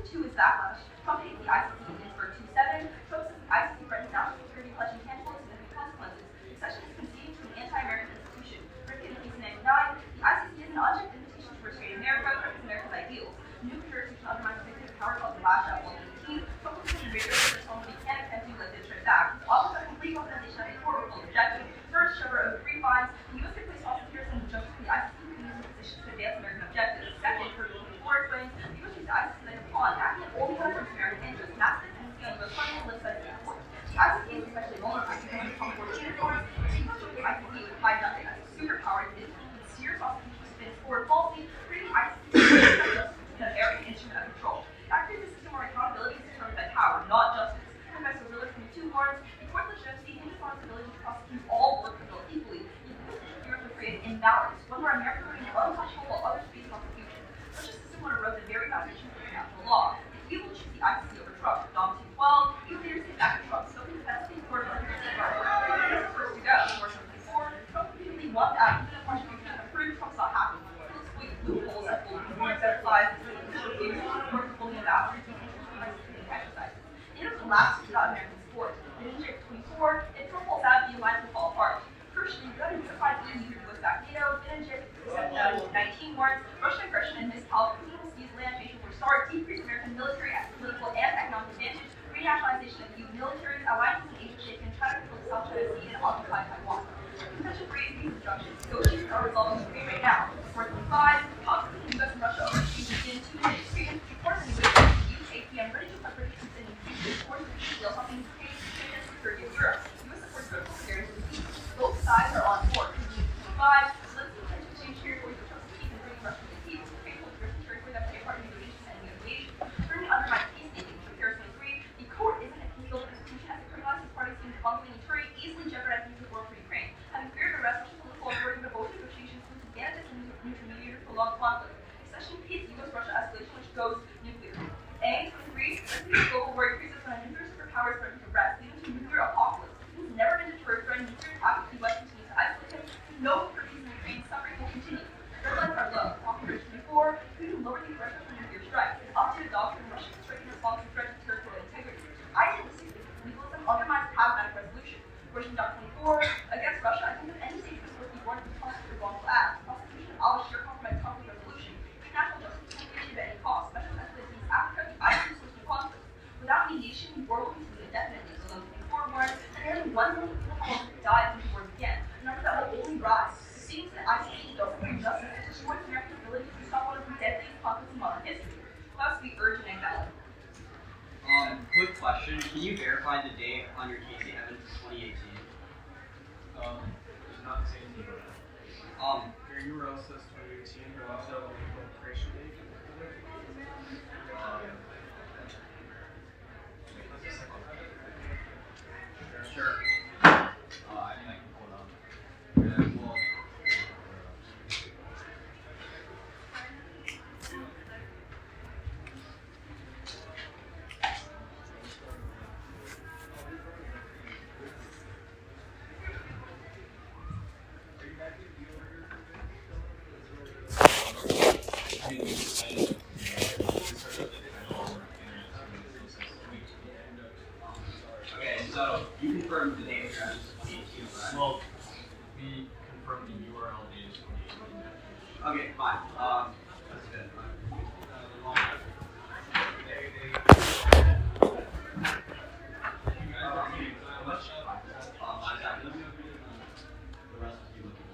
Question 2 is backlash. Trump hates the ICC in Ginsburg 2.7. Trump says the ICC threatens national security, pledging tangible and significant consequences. The session is conceding to an anti-American institution. Written in 1899, the ICC is an unchecked invitation to restrain America, threatens America's ideals. New jurisdiction undermines executive power called the Lash Act 118. Trump was in rigor for someone we can't attempt to let this trip back. His office has complete authorization of a court with full objection. First, Trevor owed 3 fines. The U.S. replaced prosecutors and judges from the ICC who use their positions to advance American objectives. Second, for Rule 24 explains, the U.S. uses the ICC like a pawn, acting only when it serves American interests. Massive dependency on the most fundamental left side of the court. The ICC is especially vulnerable to the Trump 14 authorities. People treat the ICC with high nothing as a superpower and serious prosecution spins forward falsely, treating the ICC as an American instrument of control. That creates a system where accountability is determined by power, not justice. Professor Willard from 2 Lawrence, the court's legitimacy hinges on its ability to prosecute all work criminals equally. The interference would create an imbalance, one where America would be untouchable while others face prosecution. Such a system would erode the very foundation of international law. If you will choose the ICC over Trump, Dom 212, you leaders get back to Trump. So can defense the court of the first to go. More than before, Trump repeatedly walked out even if prosecution had approved Trump's not happy. He'll exploit loopholes that will be more exercised and refuse to support the fully ambassadors and exercises. It was the last without American support. In Egypt 24, if Trump falls out, the alliance will fall apart. Crucially, we got a unified EU to goes back NATO. In Egypt, 19 warrants, Russian aggression and miscalculation will seize land nation for start, decrease American military, political, and economic advantage, renationalization of EU militaries, alliances in Asia shaken, China controls South China Sea, and occupy Taiwan. Contention raised these instructions. Negotiations are resolving the Ukraine right now. Report 5, talks between the US and Russia over begin 2 minutes. Report of the negotiations, APM ready to put British troops in the support of the peace deal, helping Ukraine and security of Europe. US supports critical areas of the peace. Both sides are on board. 5, let's see potential exchange territories of Trump's peace and bringing Russia to peace. Ukraine holds Russian territory that play a part in negotiations and invasion. Turning to undermine peacemaking. Prepare 23, the court isn't a peaceable institution as it criminalizes parties seem to bungling and Turing, easily jeopardizing the war for Ukraine. Having feared arrest, Russian political authority to both negotiations to begin as a neutral mediator for long conflict. Especially peace, US-Russia escalation, which goes nuclear. A 23, the global war increases when a nuclear superpower is threatened to rest, leading to nuclear apocalypse. He's never been deterred, threatening nuclear attack if the US continues to isolate him. No nuclear peace in Ukraine, suffering will continue. Red lines are low. Talking 24, we can lower the threshold for nuclear strikes. It's up to the doctrine Russian strike in response to threats to territorial integrity. Idealistically, legalism undermines pragmatic resolution. Version 24, against Russia, I think that any state is worth the warrant of responsible for wrongful acts. Prosecution of Al-Bashir compromise conflict resolution. International justice can be achieved at any cost. Special escalates in East Africa, the ICC source of conflict. Without mediation, the war will continue indefinitely. So 24 warrants, and nearly 1 million people have died since the war began. A number that will only rise. The seems that ICC don't bring justice and destroys American ability to stop one of the deadliest conflicts in modern history. Thus, we urge an invalid. Quick question. Can you verify the date on your Casey Evans 2018? It's not the same thing. Your URL says 2018, but also the creation date. Sure. I think I can pull it up. Yeah, well, okay, so you confirmed the date address is 2018, right? Well, we confirmed the URL date is 2018. Okay, fine. That's good. The rest of you looking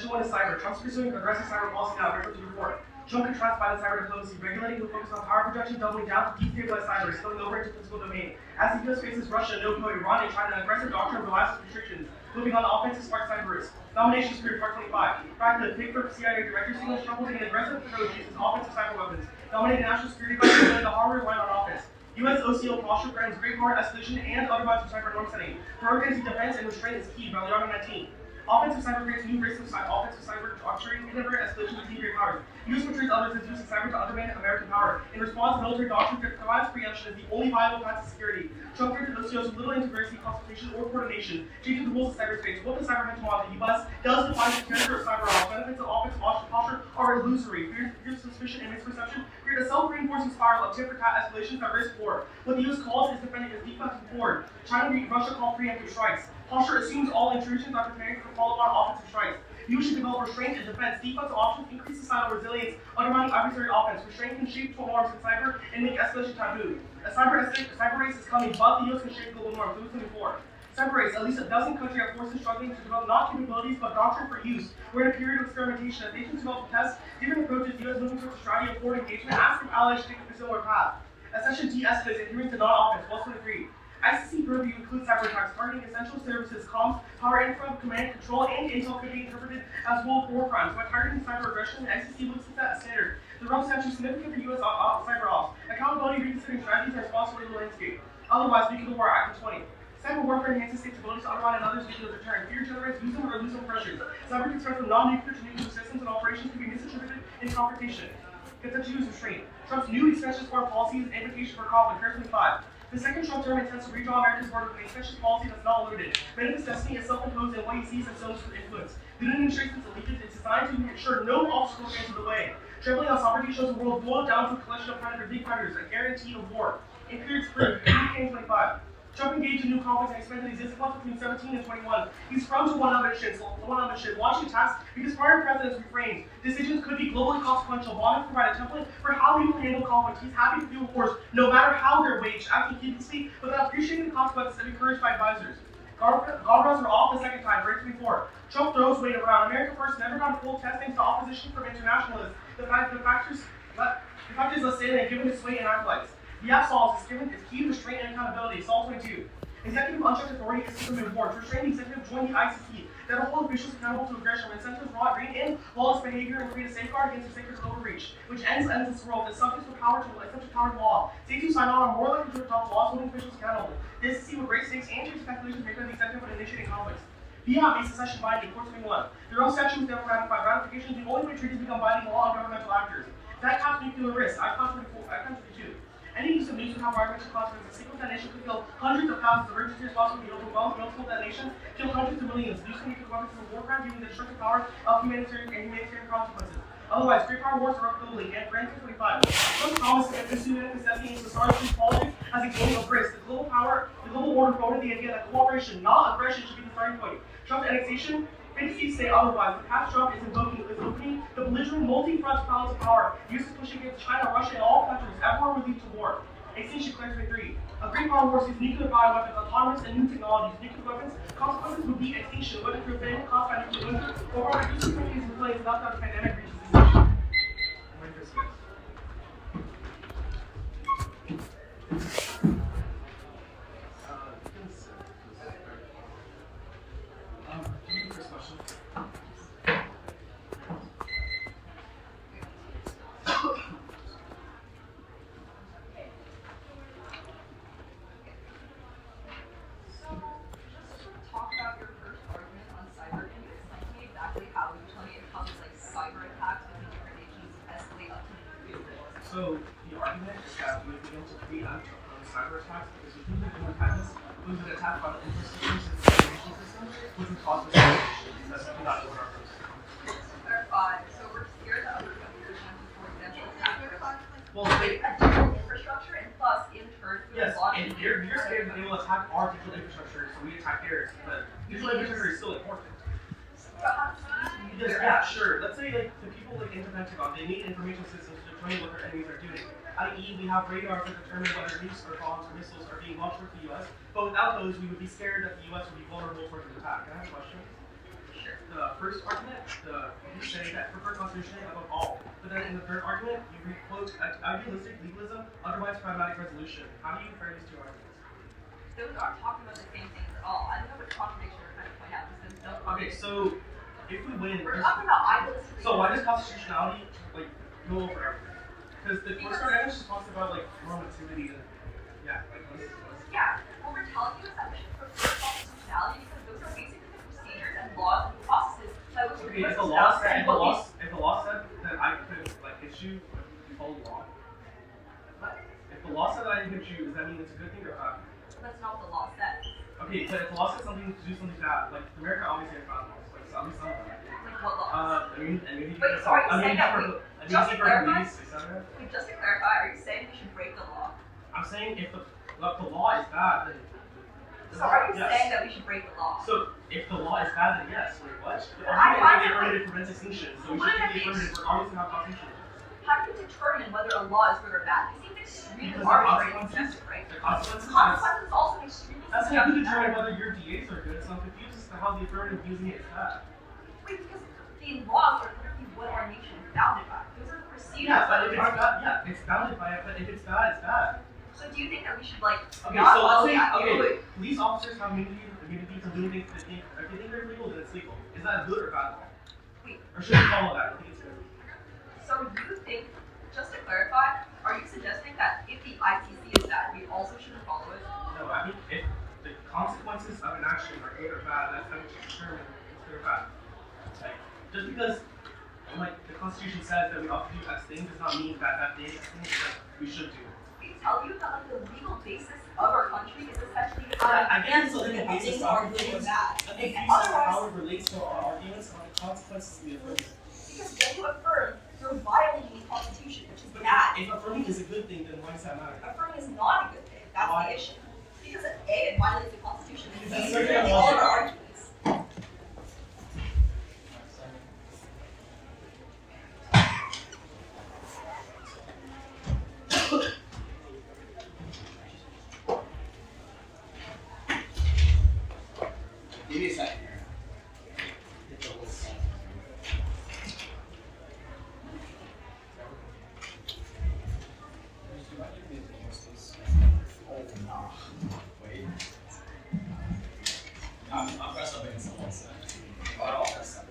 Question 1 is cyber. Trump's pursuing aggressive cyber policy now, referred to before. Trump contrasts violent cyber diplomacy, regulating with focus on power projection, doubling down to destabilize cyber, spilling over into physical domain. As the US faces Russia, NOCO, Iran, and China, an aggressive doctrine relies on restrictions, moving on to offensive spark cyber risk. Nomination period part 25. Practice, pick for CIA director signals Trump will take an aggressive approach uses offensive cyber weapons. Nominated national security advisor the hardware line on offense. U.S. OCO posture threatens great power escalation and otherwise cyber norm setting. Prioritizing defense and restraint is key, Valiant 19. Offensive cyber creates new risks of offensive cyber doctrine, inhibitor escalation between great powers. U.S. portrays others as using cyber to undermine American power. In response, military doctrine that provides preemption is the only viable path to security. Trump created OCOs with little integration, consultation, or coordination, changing the rules of cyberspace. What the cyber hegemon, the U.S. does define the character of cyber law. Benefits of offensive posture are illusory. Fear, suspicion, and misperception create a self-reinforcing spiral of tit-for-tat escalations that risk war. What the U.S. calls is defending its defensive forward. China and Russia call preemptive strikes. Posture assumes all intrusions are preparing for follow-on offensive strikes. The U.S. should develop restraint and defense. Defensive options increase societal resilience, undermining adversary offense. Restraint can shape norms in cyber and make escalation taboo. A cyber race is coming, but the U.S. can shape global norms. 2024. Cyber race. At least a dozen countries have forces struggling to develop not capabilities but doctrine for use. We're in a period of experimentation. As nations develop tests, different approaches, the U.S. moving towards a strategy of forward engagement, asking allies to take a similar path. Accession de-escalates, adhering to non-offense. 123. ICC purview includes cyber attacks targeting essential services, comms, power infra, command, control, and intel could be interpreted as World War crimes. By targeting cyber aggression, the ICC looks at that standard. The realm statute is significant for U.S. cyber ops. Accountability, reconsidering strategies, and response to legal landscape. Otherwise, we could war Act 20. Cyber warfare enhances states' ability to undermine another's nuclear deterrent. Fear generates use them or lose them pressures. Cyber can spread from non-nuclear to nuclear systems, and operations can be misattributed in confrontation. Consensus is restraint. Trump's new expansionist foreign policy is an invitation for conflict. Paragraph 25. The second Trump term intends to redraw America's border with an expansionist policy that's not limited. Manifest destiny is self-imposed in what he sees as zones of influence. The new administration's allegiance is designed to ensure no obstacle gets in the way. Trampling on sovereignty shows the world boiled down to a collection of big predators, a guarantee of war. In period spring, 2025. Trump engaged in new conflicts and expanded existing ones between 17 and 21. He's prone to one-upmanship, launching attacks because prior presidents refrained. Decisions could be globally consequential. Biden provided a template for how he will handle conflict. He's happy to fuel wars, no matter how they're waged, acting heedlessly without appreciating the consequences and encouraged by advisors. Guardrails are off the second time, break 24. Trump throws weight around. America First never got full test thanks to opposition from internationalists. The factors assailant given its weight and acolytes. The absolves is key restraint and accountability. Sol 22. Executive unchecked authority is system in war. To restrain the executive, join the ICC. That will hold officials accountable to aggression. When incentives rein in lawless behavior and create a safeguard against a sacred overreach, which ends this world is subject to power to law. States who sign on are more likely to adopt laws holding officials accountable. The ICC will raise stakes and change calculations made by the executive when initiating conflicts. Beyond makes secession binding. 421. Their own statute was never ratified. Ratification is the only way treaties become binding law on governmental actors. That caps nuclear risk. Icon 22. Any use of nukes would have environmental consequences. A single detonation could kill hundreds of thousands. Emergency response would be overwhelmed. Multiple detonations kill hundreds of millions. Nukes can be weapons of war crime, giving the destructive power of humanitarian consequences. Otherwise, great power wars are up globally. And Grant 25. Trump's promise that this manifest destiny is the start of politics as a game of risk. The global order promoted the idea that cooperation, not aggression, should be the starting point. Trump's annexation. Fantasies say otherwise. The past Trump is opening the belligerent multi-front balance of power. Use to push against China, Russia, and all countries. Everywhere would lead to war. Extinction Claims 23. A great power war sees nuclear bioweapons, autonomous, and new technologies. Nuclear weapons, consequences would be extinction, whether through famine caused by nuclear winter, or by reducing countries in place without that pandemic reaches extinction. Winter Smith. First question. So the argument is that we begin to preempt cyber attacks because we think that when we would attack on the infrastructure system, the information system, which would cause miscommunication. That's something not what our first. Clarify. So we're scared that other countries are going to, for example, attack well, they digital infrastructure, and plus, in turn, yes, and you're scared that they will attack our digital infrastructure, so we attack theirs. But digital infrastructure is still important. Yeah, sure. Let's say like the people like in the Pentagon, they need information systems to determine what their enemies are doing. i.e., we have radars that determine whether nukes or bombs or missiles are being launched towards the U.S. But without those, we would be scared that the U.S. would be vulnerable towards an attack. Can I have a question? sure. The first argument, you say that prefer constitutionality above all. But then in the third argument, you quote, idealistic legalism undermines pragmatic resolution. How do you compare these two arguments? Those aren't talking about the same things at all. I don't know which contradiction we're trying to point out because there's no. Okay, so if we win, we're talking about idealistic. So why does constitutionality go over everything? Because the first argument just talks about normativity and yeah. What we're telling you is that we should prefer constitutionality because those are basically the procedures and laws and processes by which okay, if the law said that I could hit you, you follow the law. What? If the law said that I could hit you, does that mean it's a good thing or bad? That's not what the law says. Okay, but if the law said something to do something bad, America obviously has bad laws, so at least some of them. Like what laws? Wait, so are you saying that just to clarify, are you saying we should break the law? I'm saying if the law is bad, then. So are you saying that we should break the law? So if the law is bad, then yes. Wait, what? The affirmative prevents extinction, so we should take the affirmative regardless of how constitutional it is. How do you determine whether a law is good or bad? It seems extremely arbitrary and subjective, right? The consequences is also extremely that's how you determine whether your DAs are good, so I'm confused as to how the affirmative using it is bad. Wait, because the laws are literally what our nation is bounded by. Those are the procedures. Yeah, but if it's bad, it's bounded by it, but if it's bad, it's bad. So do you think that we should police officers have immunity to do things that if they think they're illegal, then it's legal. Is that a good or bad law? Wait. Or should we follow that? I think it's good. So you think, just to clarify, are you suggesting that if the ITC is bad, we also shouldn't follow it? No, I think if the consequences of an action are good or bad, that's how we should determine if it's good or bad. Just because the Constitution says that we ought to do X thing does not mean that thing is that we should do. We tell you that the legal basis of our country is essentially I guess it's a legal basis things are good and bad. How it relates to our arguments on the consequences of the affirmative. Because when you affirm, you're violating the Constitution, which is bad. If affirming is a good thing, then why does that matter? Affirming is not a good thing. That's the issue. Because A, it violates the Constitution. That's all of our arguments. Give me a second here. Wait. I'm pressed up against the wall, so I'll press up.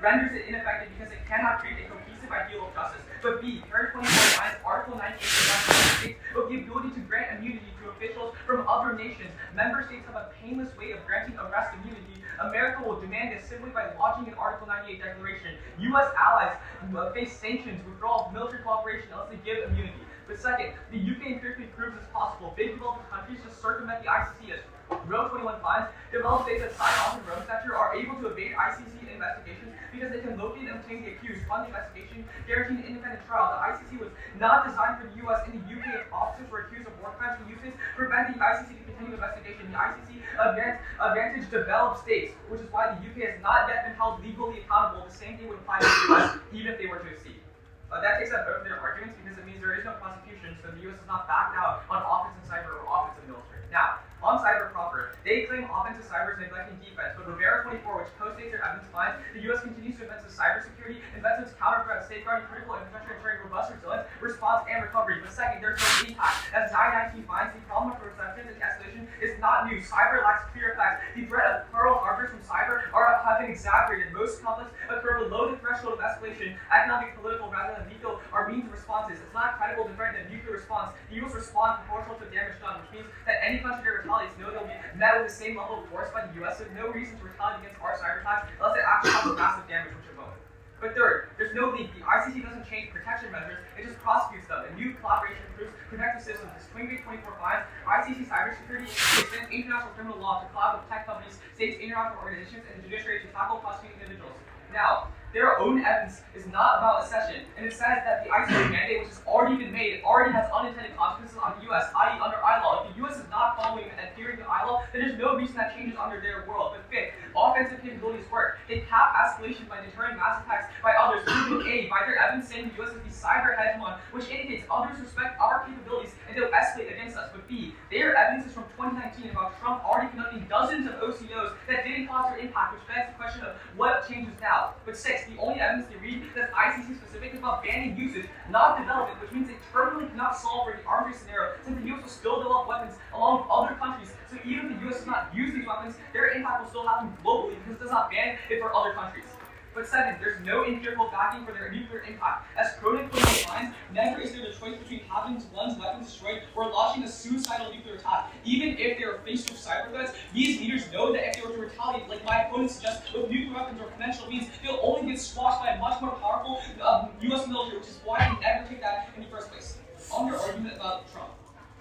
renders it ineffective because it cannot create a cohesive ideal of justice. But B, Paragraph 24 Article 98 of the United States of the ability to grant immunity to officials from other nations. Member states have a painless way of granting arrest immunity. America will demand this simply by lodging an Article 98 declaration. U.S. allies face sanctions, withdrawal of military cooperation unless they give immunity. But second, the UK empirically proves it's possible. Big developing countries to circumvent the ICC as Row 21 finds developed states that sign on to Rome Statute are able to evade ICC investigations because they can locate and obtain the accused, fund the investigation, guarantee an independent trial. The ICC was not designed for the U.S. and the UK. If officers were accused of war crimes and uses prevent the ICC to continue investigation. The ICC advantage developed states, which is why the UK has not yet been held legally accountable. The same thing would apply to the U.S. even if they were to accede. That takes up both their arguments because it means there is no prosecution, so the U.S. is not backed out on offense and cyber or offense and military. Now, On cyber proper, they claim offensive cyber is neglecting defense, but Rivera 24, which co-states their evidence, finds the U.S. continues to invest in cybersecurity, invest in its counter threats, safeguarding critical infrastructure, ensuring robust resilience, response, and recovery. But second, there's no impact. As 919 finds, the problem of perception and escalation is not new. Cyber lacks clear effects. The threat of Pearl Harbor from cyber have been exaggerated. Most conflicts occur below the threshold of escalation. Economic, political, rather than lethal are means of responses. It's not credible to threaten a nuclear response. The U.S. responds proportional to the damage done, which means that any country that retaliates know they'll be met with the same level of force by the U.S. So there's no reason to retaliate against our cyber attacks unless it actually causes massive damage, which it won't. But third, there's no leak. The ICC doesn't change protection measures, it just prosecutes them. A new collaboration improves protective systems. This 2024 finds ICC cybersecurity extends international criminal law to cloud protect companies, states, international organizations, and the judiciary to tackle prosecuting individuals. Now, their own evidence is not about accession, and it says that the ICC mandate, which has already been made, already has unintended consequences on the U.S., i.e. under I-law. If the U.S. is not following and adhering to I-law, then there's no reason that changes under their world. But fifth, offensive capabilities work. They cap escalation by deterring mass attacks by others, including A, by their evidence saying the U.S. is the cyber hegemon, which indicates others respect our capabilities and they'll escalate against us. But B, their evidence is from 2019 about Trump already conducting dozens of OCOs that didn't cause their impact, which begs the question of what changes now. But six, the only evidence they read that's ICC specific is about banning usage, not development, which means they terminally cannot solve for the arms race scenario, since the U.S. will still develop weapons along with other countries. So even if the U.S. does not use these weapons, their impact will still happen globally because it does not ban it for other countries. But seven, there's no empirical backing for their nuclear impact. As Cronin finds, never is there the choice between having one's weapons destroyed or launching a suicidal nuclear attack. Even if they are faced with cyber threats, these leaders know that if they were to retaliate, like my opponents suggest, with nuclear weapons or conventional means, they'll only get squashed by a much more powerful U.S. military, which is why they never take that in the first place. On their argument about Trump.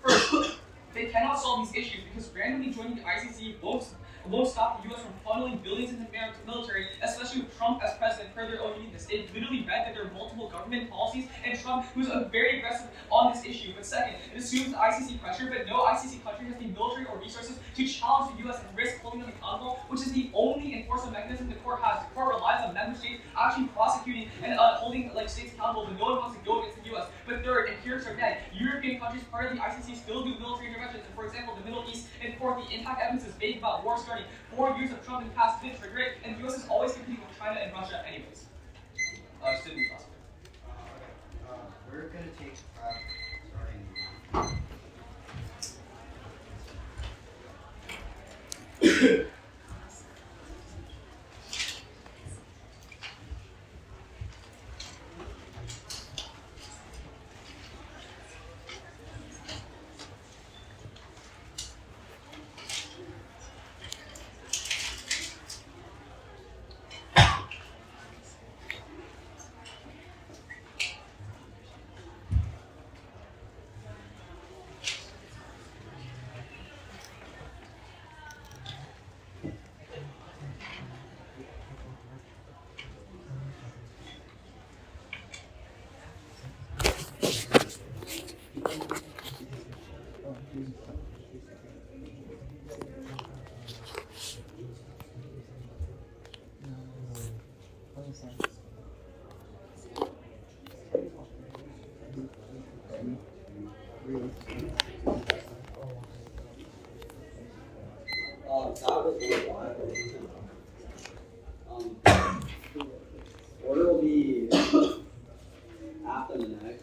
First, they cannot solve these issues because randomly joining the ICC won't stop the U.S. from funneling billions into the military, especially with Trump as president. Per their own meetings, they literally read that there are multiple government policies, and Trump, who's very aggressive on this issue. But second, it assumes ICC pressure, but no ICC country has the military or resources to challenge the U.S. and risk holding them accountable, which is the only enforcement mechanism the court has. The court relies on member states actually prosecuting and holding states accountable, but no one wants to go against the U.S. But third, and here's our net, European countries part of the ICC still do military interventions, and for example, the Middle East. And fourth, the impact evidence is vague about war starting. 4 years of Trump in the past didn't trigger it, and the U.S. is always competing with China and Russia anyways. Sydney last one. We're going to take starting. Order will be after the neck.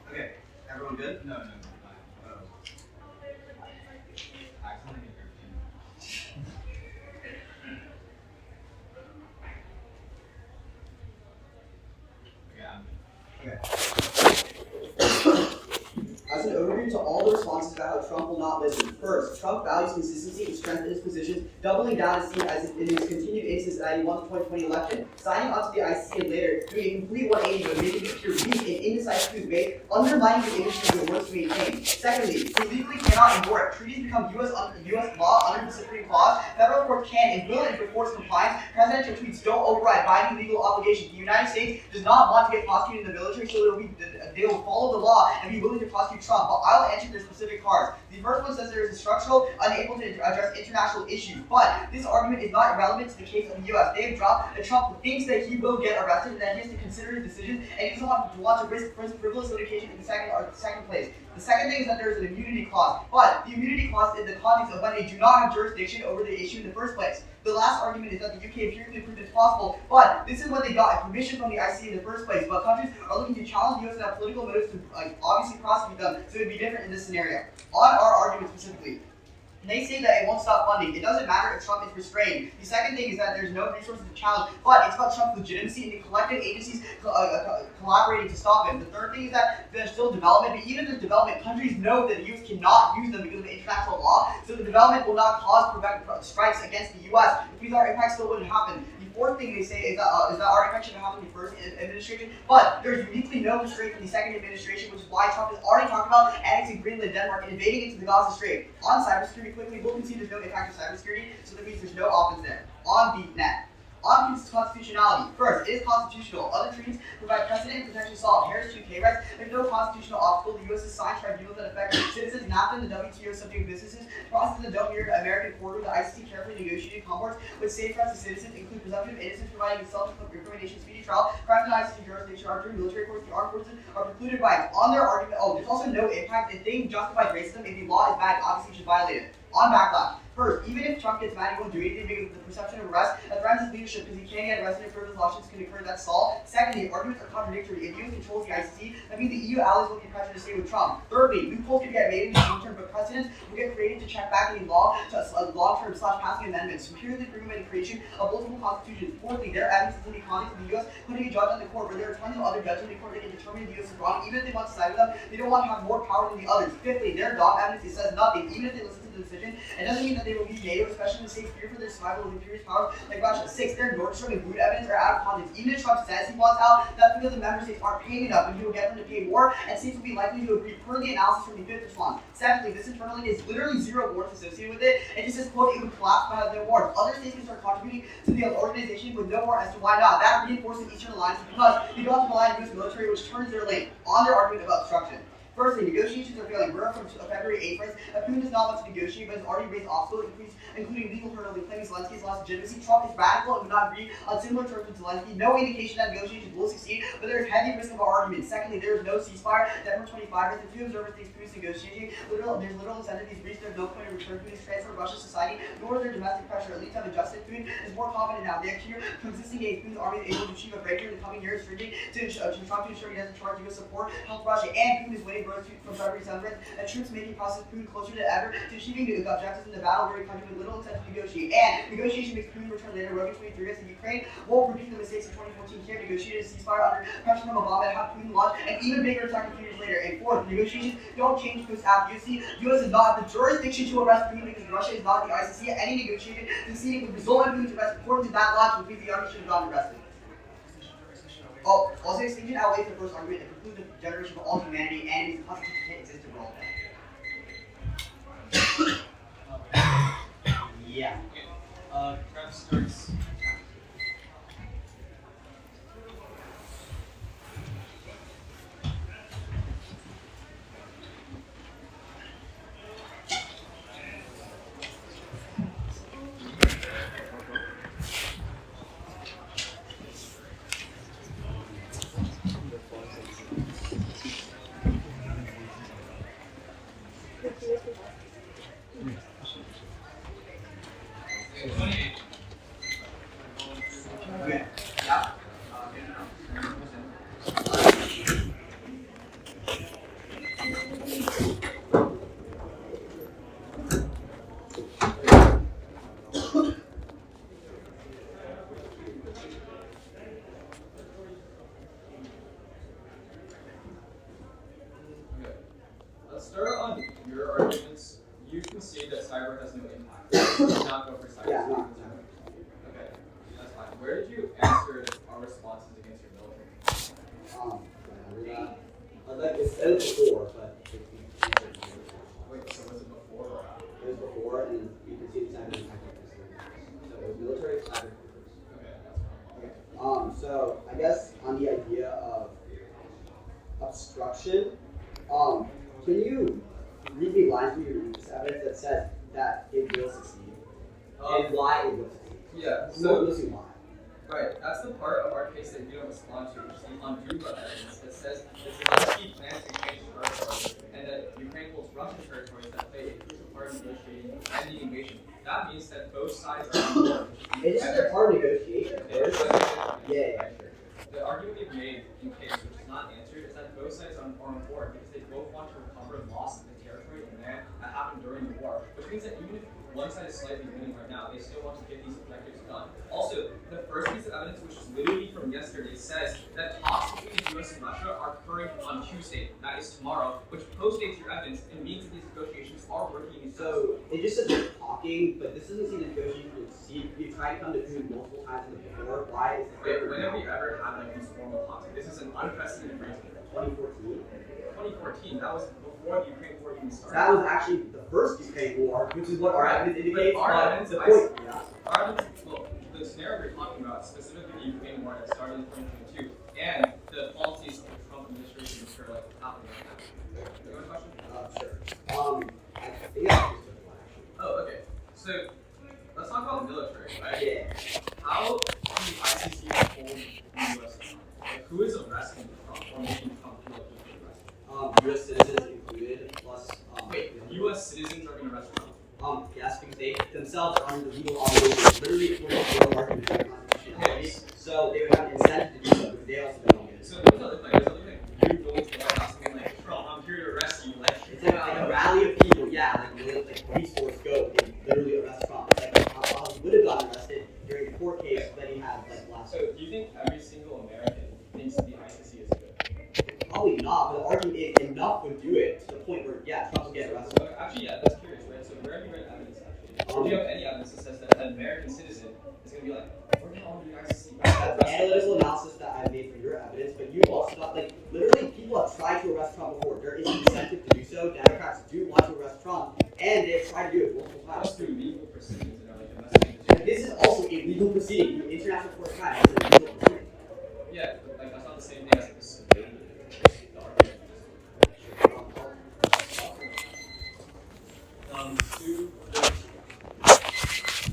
Okay, everyone good? No. As an overview to all the responses arguments about how Trump will not listen. First, Trump values consistency and strength in his positions, doubling down is seen as in his continued instance that he won the 2020 election, signing onto the ICC and later doing a complete 180 but making it appear weak and indecisive to debate, undermining the industry of words to maintain. Secondly, he legally cannot ignore it. Treaties become U.S. law under the Supreme Clause. Federal court can and will enforce compliance. Presidential tweets don't override binding legal obligations. The United States does not want to get prosecuted in the military, so they will follow the law and be willing to prosecute Trump. But I'll answer their specific cards. The first one says there is a structural, unable to address international issues. But this argument is not relevant to the case of the U.S. They have dropped that Trump thinks that he will get arrested and that he has to consider his decision and he doesn't want to risk frivolous litigation in the second place. The second thing is that there is an immunity clause. But the immunity clause is in the context of when they do not have jurisdiction over the issue in the first place. The last argument is that the UK empirically proved it's possible, but this is when they got permission from the ICC in the first place. But countries are looking to challenge the US and have political motives to obviously prosecute them, so it would be different in this scenario. On our argument specifically, they say that it won't stop funding. It doesn't matter if Trump is restrained. The second thing is that there's no resources to challenge, but it's about Trump's legitimacy and the collective agencies collaborating to stop him. The third thing is that there's still development, but even if there's development, countries know that the US cannot use them because of international law, so the development will not prevent strikes against the US. If these are impacts still wouldn't happen. The fourth thing they say is that our impact should have happened in the first administration, but there's uniquely no restraint in the second administration, which is why Trump has already talked about annexing Greenland, Denmark, and invading into the Gaza Strait. On cybersecurity, quickly, we'll concede there's no impact of cybersecurity, so that means there's no offense there. On the net. On constitutionality, first, it is constitutional. Other treaties provide precedent and protection solved. Harris 2K rights, there's no constitutional obstacle. The U.S. has signed tribunals that affect citizens, NAFTA, and the WTO subject businesses. Processes that don't mirror American court, the ICC carefully negotiated comports with safeguards to citizens, include presumption of innocence, providing self-incrimination, speedy trial, crimes in ICC jurisdiction are during military courts. The armed forces are precluded by it. On their argument, there's also no impact. If they justify racism, if the law is bad, obviously you should violate it. On backlash. First, even if Trump gets mad, he won't do anything because of the perception of arrest that threatens his leadership because he can't get arrested for his lawsuits can occur. That's all. Secondly, arguments are contradictory. If the US controls the ICC, that means the EU allies will be pressured to stay with Trump. Thirdly, loopholes can get made in the short term, but precedents will get created to check back any law to long-term passing amendments, superiorly improvement and creation of multiple constitutions. Fourthly, there are evidence in the context of the US putting a judge on the court where there are tons of other judges in the court that can determine if the US is wrong. Even if they want to side with them, they don't want to have more power than the others. Fifthly, their dog evidence, it says nothing. Even if they listen to the decision, it doesn't mean that they will be NATO, especially in the state fear for their survival of imperious powers like Russia. 6, their Nordstrom and Woot evidence are out of context. Even if Trump says he wants out, that's because the member states aren't paying enough and he will get them to pay more, and states will be likely to agree per the analysis from the fifth response. Seventhly, this internal link is literally zero warrants associated with it. It just says, quote, it would collapse by their warrants. Other states can start contributing to the organization with no warrant as to why not. That reinforces Eastern alliance because they don't have to rely on the US military, which turns their link on their argument about obstruction. Firstly, negotiations are failing. We're from February 8th. Putin does not want to negotiate, but has already raised obstacles, including legal hurdles, and claiming Zelensky has lost legitimacy. Trump is radical and would not agree on similar terms with Zelensky. No indication that negotiations will succeed, but there is heavy risk of our argument. Secondly, there is no ceasefire. December 25th, the two observers think Putin's negotiating. There's little incentive these reached. There's no point in return Putin's transfer of Russia's society, nor is there domestic pressure. At least have adjusted. Putin is more confident now. Next year, consisting against Putin's army is able to achieve a breakthrough in the coming years, stringing to Trump to ensure he doesn't charge US support, help Russia, and Putin is winning growth from February 7th, and troops making process Putin closer than ever to achieving the objectives in the battle where a country with little incentive to negotiate. And negotiation makes Putin return later. Rogan 23 as the Ukraine won't repeat the mistakes of 2014 here. Negotiated a ceasefire under pressure from Obama and have Putin launch an even bigger attack a few years later. And fourth, negotiations don't change post after. You see, US does not have the jurisdiction to arrest Putin because Russia is not the ICC. Any negotiation succeeding would result in Putin's arrest. According to that logic, which means the army should have gotten arrested. Also, extinction outweighs the first argument and precludes the generation of all humanity, and it is constitution can't exist for all that. Yeah. Trev starts. said it was before, but Wait, so was it before or after? it was before, and then you can see the time. So it was military cyber. Okay, that's fine. Okay. So I guess on the idea of obstruction, can you read me lines from your this evidence that says that it will succeed and why it will succeed? Yeah, So listen why. right, that's the part of our case that we don't respond to, which is the undue evidence that says that Zelensky plans to exchange territory and that Ukraine holds Russian territories that play a crucial part in negotiating ending invasion. That means that both sides are on board. It's just a part of negotiation. Yeah. The argument we've made in case, which is not answered, is that both sides are on board because they both want to recover loss of the territory and land that happened during the war, which means that even if one side is slightly winning right now, they still want to get these objectives done. Also, the first piece of evidence, which is literally from yesterday, says that talks between the US and Russia are occurring on Tuesday, that is tomorrow, which postdates your evidence and means that these negotiations are working. So it just says they're talking, but this doesn't seem the negotiation to succeed. We've tried to come to agreement multiple times in the before. Why is Wait, when have we ever had like these formal talks? This is an unprecedented reason. 2014? 2014, that was before the Ukraine war even started. That was actually the first Ukraine war, which is what our evidence indicates. Our but evidence, the point, yeah. Our evidence, well, the scenario we're talking about, specifically the Ukraine war that started in 2022, and the policies of the Trump administration which are like happening right now. You have a question? Sure. I think that's just a one, actually. Oh, okay. So let's talk about the military, right? Yeah. How can the ICC hold the U.S. accountable? Like, who is arresting Trump or making Trump feel like he's being arrested? U.S. citizens included, plus. Wait, U.S. citizens are going to arrest Trump? Yes, because they themselves are under the legal obligation, literally according to the argument of constitutionality. So they would have an incentive to do so because they also don't get it. So what does that look like? Does that look like you going to the White House and being like, Trump, I'm here to arrest you? Like, It's like a rally of people, yeah, like police force go, they literally arrest Trump. Like how he would have gotten arrested during the court case that he had like last so year. do you think every single American thinks the ICC is good? Probably not, but the argument is enough would do it to the point where, yeah, Trump would get arrested. So, actually, yeah, that's curious, right? So where have you read evidence, actually? Or do you have any evidence that says that an American citizen is going to be like, we're going to all do the ICC? That's the analytical analysis that I made for your evidence, but you also got, like, literally people have tried to arrest Trump before. There is an incentive to do so. Democrats do want to arrest Trump, and they've tried to do it multiple times. That's through legal proceedings and like domestic And this is also a legal proceeding. The International Court of Crime is a legal proceeding. Yeah, but like that's not the same thing as like a civilian. The argument.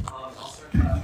I'll start that.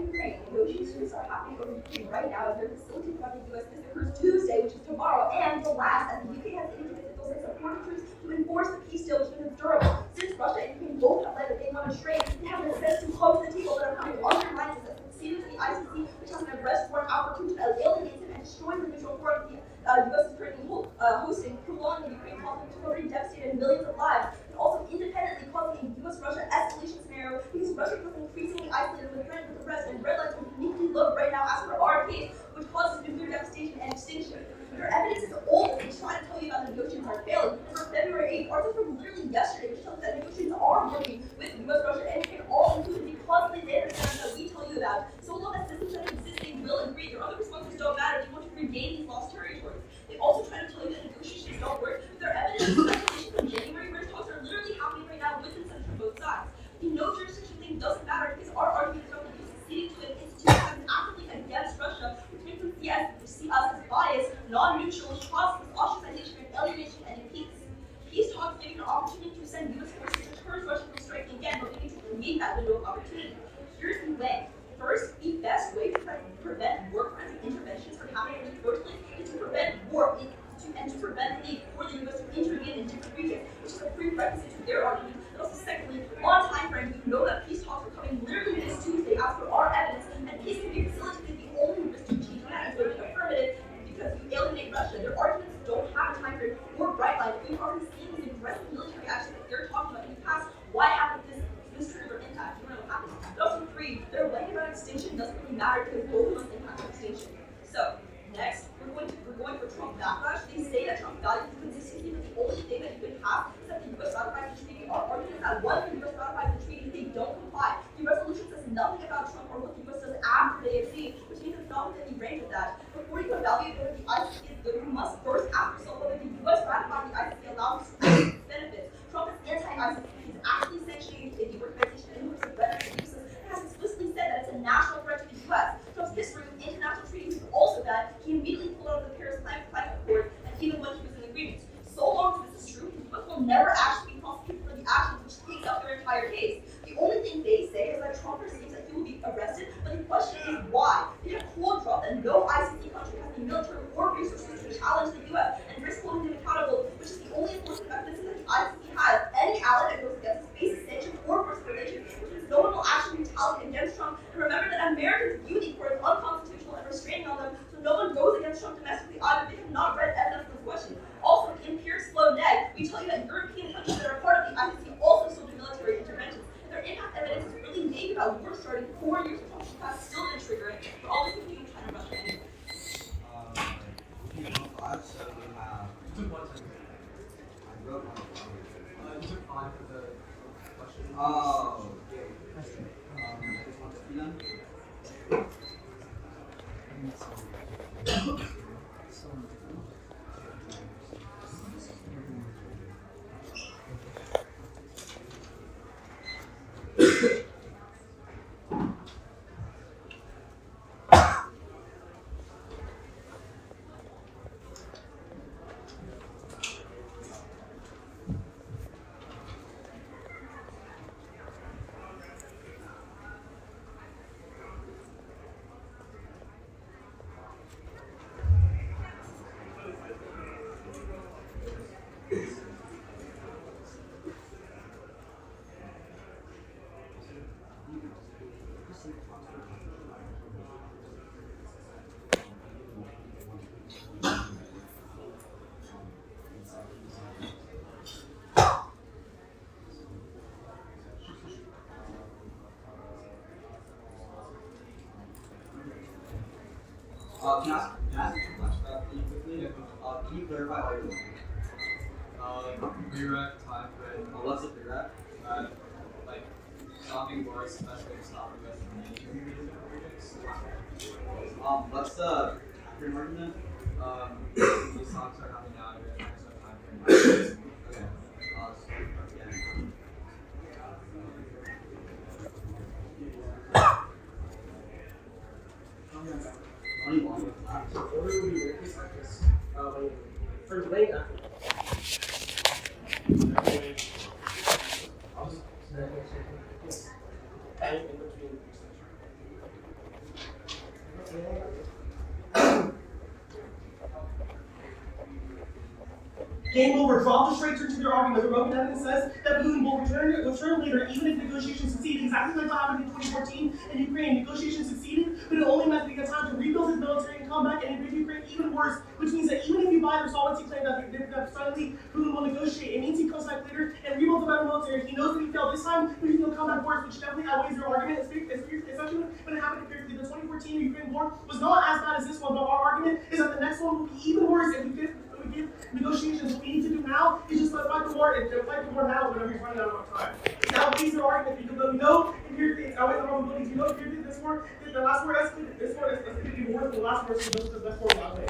Ukraine. Negotiations are happening over Ukraine right now as they're facilitated by the US. This occurs Tuesday, which is tomorrow, and the last, as the UK has indicated that they'll send support troops to enforce the peace deal, which is durable. Since Russia and Ukraine both have said that they want to trade, they have an incentive to come to the table that are coming undermines this. Accede to the ICC, which has an arrest warrant out for Putin that alienates him and destroys the neutral forum the US is currently hosting, prolonging the Ukraine conflict, which has already devastated millions of lives, and also independently causing a US-Russia escalation scenario because Russia feels increasingly isolated with threat with the rest, and red lights are uniquely low right now as per our case, which causes nuclear devastation and extinction. Their evidence is old, and they try to tell you about the negotiations are failing. And for February 8th, articles from literally yesterday, which tells us that negotiations are working with US, Russia, and Ukraine, all included because of the data that we tell you about. So long as systems that exist, they will agree. Their other responses don't matter. They want to regain these lost territories. They also try to tell you that negotiations don't work, but their evidence is speculation from January, where talks are literally happening right now with incentives from both sides. The no jurisdiction thing doesn't matter because our argument is about the succeeding to an institution that is actively against Russia, which makes them see us as biased, non-neutral, which causes ostracization and alienation and peace. Peace talks give an opportunity to send US forces to deter Russia from striking again, but we need to create that window of opportunity. Here's the way. First, the best way to prevent war crimes and interventions from happening in the first place is to prevent war and to prevent the need for the US to intervene in different regions, which is a prerequisite to their argument. And also, secondly, on time frame, we know that peace talks are coming literally this Tuesday as per our evidence, and peace can be facilitated. The only risk to change that is voting affirmative because you alienate Russia. Their arguments don't have a time frame or bright line. We've already seen these aggressive military actions that they're talking about in the past. Why haven't this trigger impact? You know what happens. But also, three, their way about extinction doesn't really matter because both of us impact on extinction. So, next, we're going for Trump backlash. They say that Trump values consistency, but the only thing that you can have is that the US ratifies the treaty. Our argument is that once the US ratifies the treaty, they don't comply. The resolution says nothing about Trump or what the US does after they accede, which means it's not within the range of that. Before you evaluate whether the ICC is good, you must first ask yourself whether the US ratifying the ICC allows benefits. Trump is anti-ICC. He's actually sanctioning the organization and hopes of benefits uses and has explicitly said that it's a national threat to the US. Trump's history with international treaties is also bad. He immediately pulled out of the Paris Climate Accord, and even when he was in agreement. So long as this is true, the US will never actually be prosecuted for the actions, which takes up their entire case. The only thing they say is that Trump receives that he will be arrested, but the question is why? They have cold drop that no ICC country has the military or resources to challenge the US and risk holding them accountable, which is the only enforcement mechanism that the ICC has. Any ally that goes against its basic sanctions or forced relations, which means no one will actually retaliate against Trump. And remember that Americans view these courts unconstitutional and restraining on them, so no one goes against Trump domestically either. They have not read evidence for this question. Also, in pure slow neg, we tell you that European countries that are part of the ICC also still do military interventions. And their impact evidence is really vague about war starting 4 years ago. That's still been triggering for all these people trying to rush anyway. So we have. Took one time. I wrote one. You took 5 for the question. Oh, okay. This one's done. Can I ask a flashback really quickly? Can you clarify all your work? Pre-rec, time frame, What's the pre-rec? like stopping wars, especially stopping with community projects. What's the frame argument? These songs are coming out here, and there's no time frame. Okay. Only one. So order will be very case like this. For delaying after. I'll just yes. In between. Game over. Drop the straight turn to their argument. The Roman evidence says that Putin will return later, even if negotiations succeed. Exactly like what happened in 2014 in Ukraine. Negotiations succeeded, but it only meant that he got time to rebuild his military and come back and invade Ukraine even worse, which means that even if you buy their sovereignty claim that suddenly Putin will negotiate, it means he comes back later and rebuilds a better military. He knows that he failed this time, but he'll come back worse, which definitely outweighs their argument, especially when it happened empirically. The 2014 Ukraine war was not as bad as this one, but our argument is that the next one will be even worse if we give negotiations. What we need to do now is just fight the war and fight the war now whenever he's running out of time. It outweighs their argument because we know empirically it outweighs the probabilities. We know empirically this war, the last war escalated, this war is escalated more than the last war, so the best war will outweigh.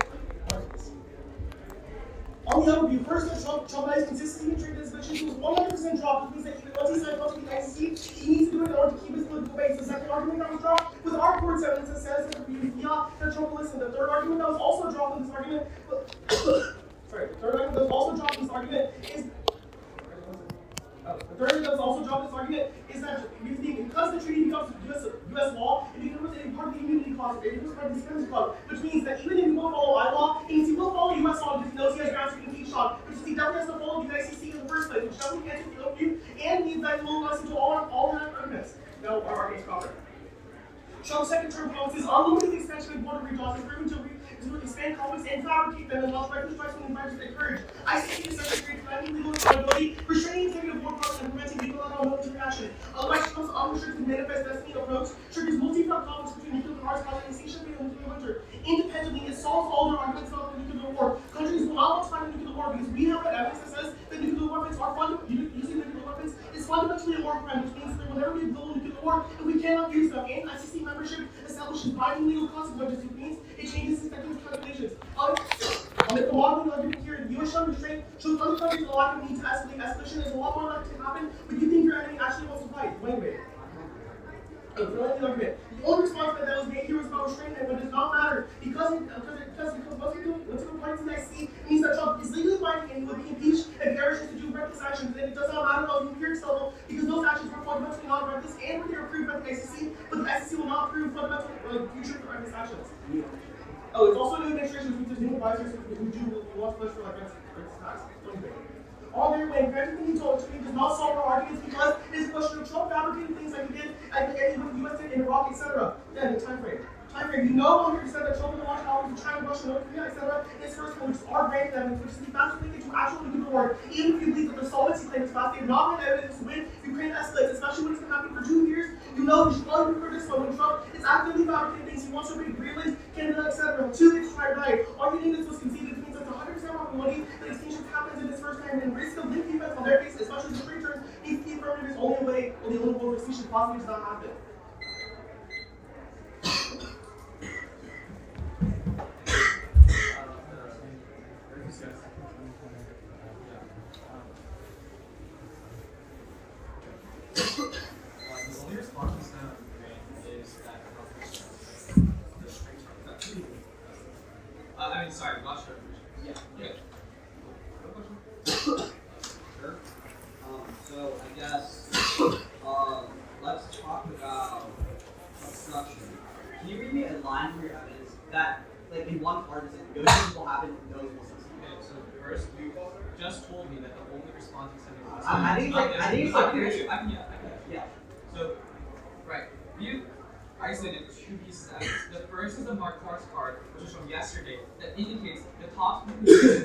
On the other view, first, Trump has consistency in trade inspection. He was 100% dropped, which means that even once he signed up to the ICC, he needs to do it in order to keep his political base. The second argument that was dropped was our court's evidence that says that Trump will listen. The third argument that was also dropped in this argument, the third argument that was also dropped in this argument is that because the treaty becomes U.S. law, it becomes a part of the immunity clause, it becomes part of the defense clause, which means that even if he won't follow I law, it means he will follow U.S. law because he knows he has grounds for impeach on, which is he definitely has to follow the ICC in the first place, which definitely answers the overview, and means that he will listen to all the arguments. No, our arguments covered. Trump's second term promises unlimited expansion of border regions is proven to expand conflicts and fabricate them and launch reckless strikes when the environment is encouraged. ICC is secretary preventing legal accountability, restraining executive war powers, and preventing legal and military action. Unlike Trump's unrestricted manifest destiny approach, triggers multi-front conflicts between nuclear powers causing insatiable and nuclear winter. Independently, it solves all their arguments about the nuclear war. Countries will not want to fight a nuclear war because we have evidence that says that nuclear weapons are using nuclear weapons is fundamentally a war crime, which means there will never be a global nuclear war, and we cannot use them. And ICC membership establishes binding legal consequences, which means it changes executive calculations. On the modeling argument here, the U.S. shown restraint shows other countries a lack of need to escalate. Escalation is a lot more likely to happen when you think your enemy actually wants to fight. Wait. The only response that was made here was about restraint, but it does not matter because once you go parties in the ICC, it means that Trump is legally binding and he will be impeached and perishes to do reckless actions. And it does not matter about the empirics level because those actions were fundamentally not reckless and were approved by the ICC, but the ICC will not approve fundamental future reckless actions. Oh, it's also new administration which means there's new advisors who want to push for reckless acts. On their way, granted he told us does not solve our arguments because it is a question of Trump fabricating things like he did with the U.S. in Iraq, etc. Then the time frame. You no longer said that Trump will launch powers to China, Russia, North Korea, etc. Its first one, which is our granted evidence, which is the fastest link into actual nuclear war. Even if you believe that the solvency claim is fast, they have not been evidence to win Ukraine escalates, especially when it's been happening for 2 years. You know you should only prefer this one when Trump is actively fabricating things. He wants to invade Greenland, Canada, etc. 2 weeks prior to die. Arguing this was conceded means that the 100% probability that extinction happens in this first time and risk of link defense on their case, especially the straight turns, means the affirmative is only a way or the only way for extinction possibly does not happen. The only response to that is that the straight sorry, Russia. Yeah. Sure. So I guess let's talk about obstruction. Can you read me a line from your evidence that, like, in one part, is that negotiations will happen, those will succeed? Okay, so first, you just told me that the only response you said was I think it's like I can. Yeah. So, right, you isolated 2 pieces of evidence. The first is the Mark Clark's card, which was from yesterday, that indicates the talks between US,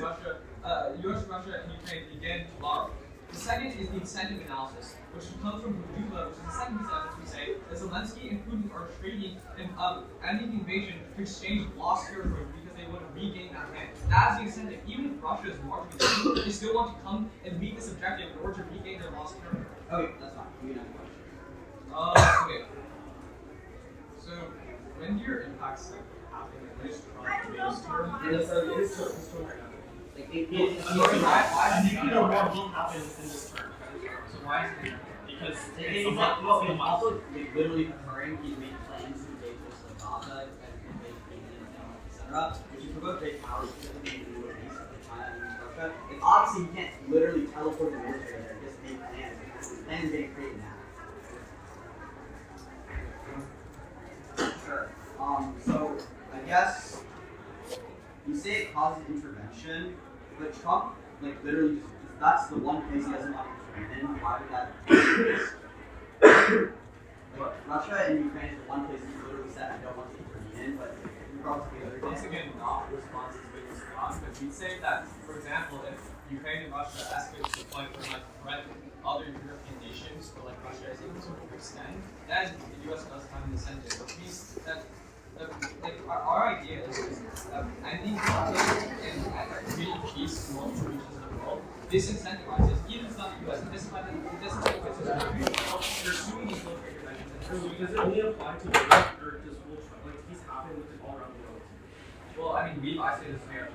Russia, and Ukraine begin tomorrow. The second is the incentive analysis, which comes from Duba, which is the second piece of evidence we say that Zelensky and Putin are trading and ending the invasion to exchange lost territory because they want to regain that land. That is the incentive. Even if Russia is marching, they still want to come and meet this objective in order to regain their lost territory. Okay, that's fine. You know the question. Okay. So, when do your impacts happen? When is Trump It is true. I think nuclear war won't happen in this term. So why is it? Because it's also literally preferring he's made plans to invade places like Gaza and invade Canada, etc. Which you provoke great powers because of the Middle East, like China and Russia. Like, obviously you can't literally teleport the military there, just make plans. Plans getting created now. Sure. So I guess you say it causes intervention, but Trump like literally just that's the one place he doesn't want to intervene in. Why would that be the case? Like, Russia and Ukraine is the one place he literally said I don't want to intervene in, but you brought up the other Once again, not response is good response, but we'd say that, for example, if Ukraine and Russia escalate to the point where like threat other European nations, or like Russia is able to overextend, then the US does have an incentive. Which means that like our idea is ending conflict and creating peace in multiple regions of the world. This incentivizes, even if it's not the US, this incentivizes you're assuming these military interventions. Does it only apply to Europe, or does like peace happen with all around the world? Well, I mean, we've isolated this scenario.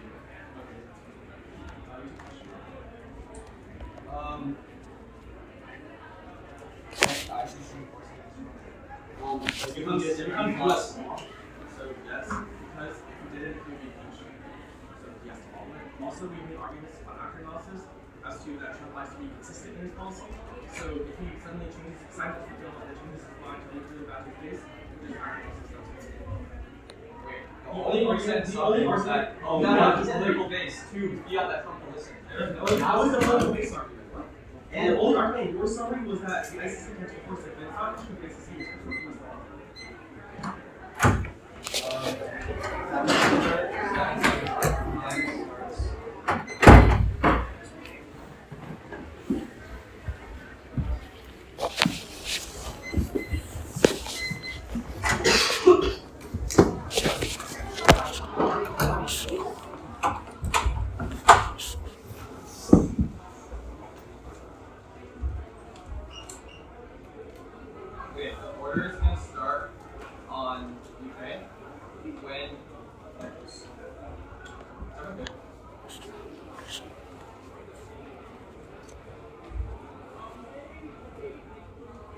If you just US law, so yes, because if you did it, it would be punishment. So yes to all of it. Also, we made arguments on after analysis as to that Trump likes to be consistent in his policy. So if he suddenly changes, signs up the bill and changes his mind to look really bad in his face, there's after analysis that's Wait, the only argument was that it's political base to fiat that Trump will listen. How is the political base argument? And the only argument in your summary was that the ICC can't enforce it, but it's not true the ICC is enforcing law. Okay, the order is going to start on Ukraine when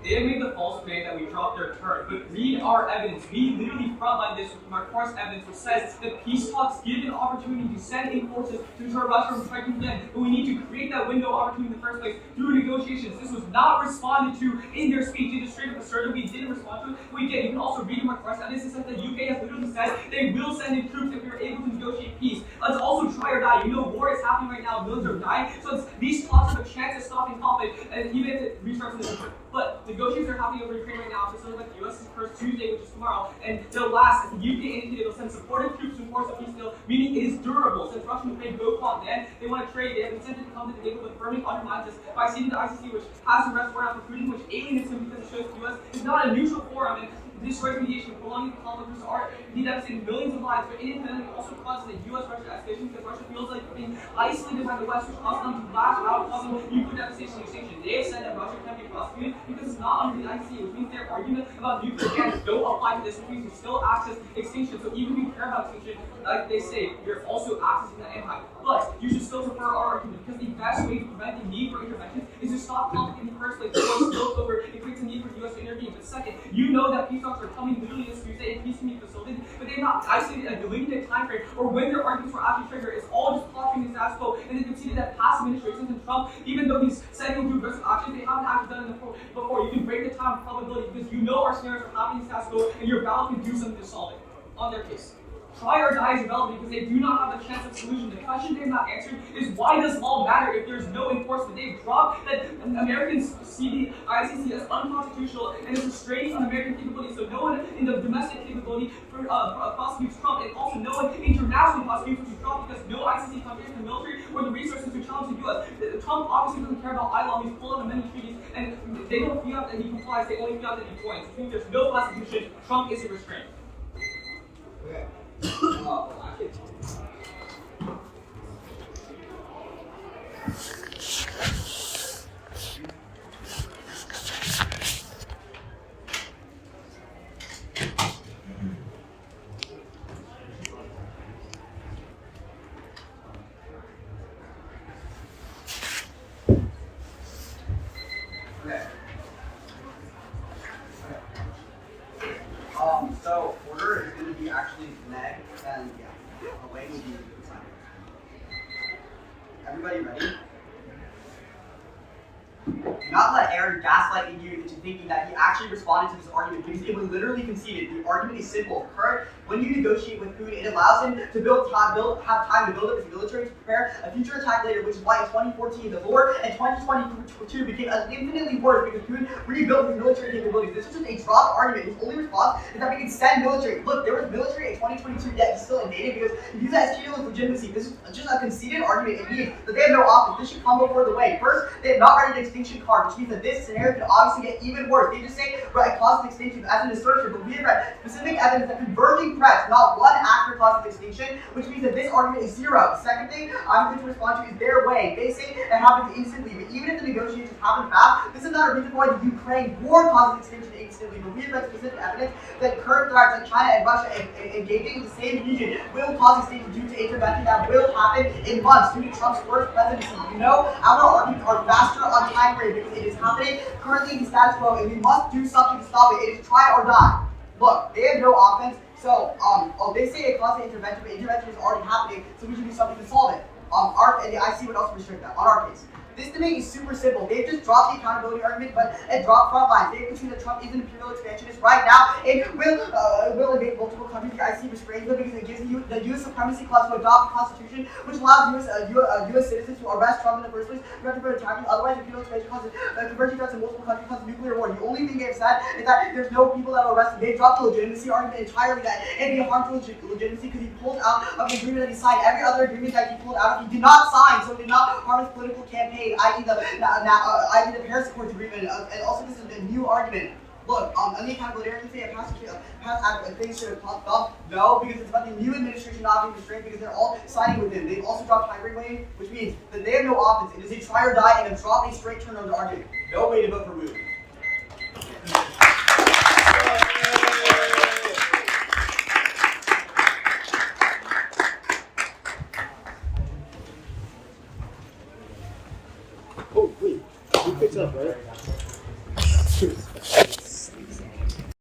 they have made the false claim that we dropped their turret, but read our evidence. We literally frontline this with our course evidence, which says that peace talks give an opportunity to send in forces to deter Russia from striking again, but we need to create that window of opportunity in the first place through negotiations. This was not responded to in their speech. They just straight up asserted we didn't respond to it. We did. You can also read in our course evidence. It says that the UK has literally said they will send in troops if we are able to negotiate peace. Let's also try or die. You know war is happening right now. Millions are dying. So these talks have a chance of stopping conflict, and even if it restarts in the future. But negotiations are happening over Ukraine right now. So something like the U.S. is first Tuesday, which is tomorrow, and they'll last. As the UK indicated, they'll send supportive troops to enforce a peace deal, meaning it is durable. Since Russia and Ukraine both want land, they want to trade. They have incentive to come to the table, but firmly undermines this by acceding to the ICC, which has an arrest warrant for recruiting, which alienates them because it shows the U.S. is not a neutral forum. And destroys mediation, prolonging the conflict, which are devastating millions of lives, but independently also causes a U.S.-Russia escalation because Russia feels like being isolated by the West, which causes them to lash out, causing nuclear devastation and extinction. They have said that Russia can't be prosecuted because it's not under the ICC, which means their argument about nuclear bans don't apply to this, which means we still access extinction. So even if we care about extinction, like they say, you're also accessing that impact. But you should still prefer our argument because the best way to prevent the need for intervention is to stop conflict in the first place. Before it spills over, it creates a need for the U.S. to intervene. But second, you know that peace talks are coming literally this Tuesday and peace can be facilitated, but they've not isolated a delimited time frame or when their arguments were actually triggered. It's all just posturing the status quo, and they conceded that past administrations and Trump, even though he's said he'll do aggressive actions, they haven't actually done it before. You can break the time probability because you know our scenarios are happening in status quo, and your ballot can do something to solve it on their case. Try or die is irrelevant because they do not have a chance of solution. The question they have not answered is why does law matter if there's no enforcement? They've dropped that Americans see the ICC as unconstitutional and is restraining on American capability. So no one in the domestic capability prosecutes Trump, and also no one internationally prosecutes Trump because no ICC country has the military or the resources to challenge the U.S. Trump obviously doesn't care about I law. He's full of many treaties, and they don't feel that he complies. They only feel that he joins. Which means there's no prosecution. Trump isn't restrained. Okay. So order is going to be actually neg, and yeah, away will be assignment. Everybody ready? Do not let Aaron gaslight you into thinking that he actually responded to this argument because it was literally conceded. The argument is simple. When you negotiate with Putin, it allows him to have time to build up his military to prepare a future attack later, which is why in 2014 the war and 2022 became infinitely worse because Putin rebuilt his military capabilities. This is just a dropped argument. His only response is that we can send military. Look, there was military in 2022, yet he's still invading because he views that as feudal legitimacy. This is just a conceited argument. It means that they have no offense. This should come before the way. First, they have not read an extinction card, which means that this scenario could obviously get even worse. They just say, right, causes extinction as an assertion, but we have read specific evidence that converging threats, not one actor causes extinction, which means that this argument is zero. The second thing I'm going to respond to is their way. They say it happens instantly, but even if the negotiations happen fast, this is not a reason why the Ukraine war causes extinction instantly. But we have read specific evidence that current threats like China and Russia engaging in the same region will cause extinction due to intervention that will happen in months due to Trump's first presidency. You know, our arguments are faster on time frame because it is happening currently in the status quo, and we must do something to stop it. It is try or die. Look, they have no offense, so they say it causes intervention, but intervention is already happening, so we should do something to solve it. And the IC would also restrict that on our case. This debate is super simple. They've just dropped the accountability argument, but it dropped front lines. They've assumed that Trump is an imperial expansionist right now. It will invade multiple countries. The IC restrains them because it gives you the U.S. supremacy clause to adopt the Constitution, which allows U.S. citizens to arrest Trump in the first place, prevent him from attacking. Otherwise, imperial expansion causes converging threats in multiple countries, causes nuclear war. The only thing they've said is that there's no people that are arrested. They dropped the legitimacy argument entirely. That it'd be harmful to legitimacy because he pulled out of the agreement that he signed. Every other agreement that he pulled out of, he did not sign, so it did not harm his political campaign, i.e. the Paris Accords agreement, and also this is a new argument. Look, on the accountability, I can say past things should have popped up. No, because it's about the new administration not being restrained because they're all siding with him. They've also dropped hybrid wave, which means that they have no offense. It is a try or die and a drop a straight turnover argument. No way to vote for Wootton. Oh, wait. Who picks up, right?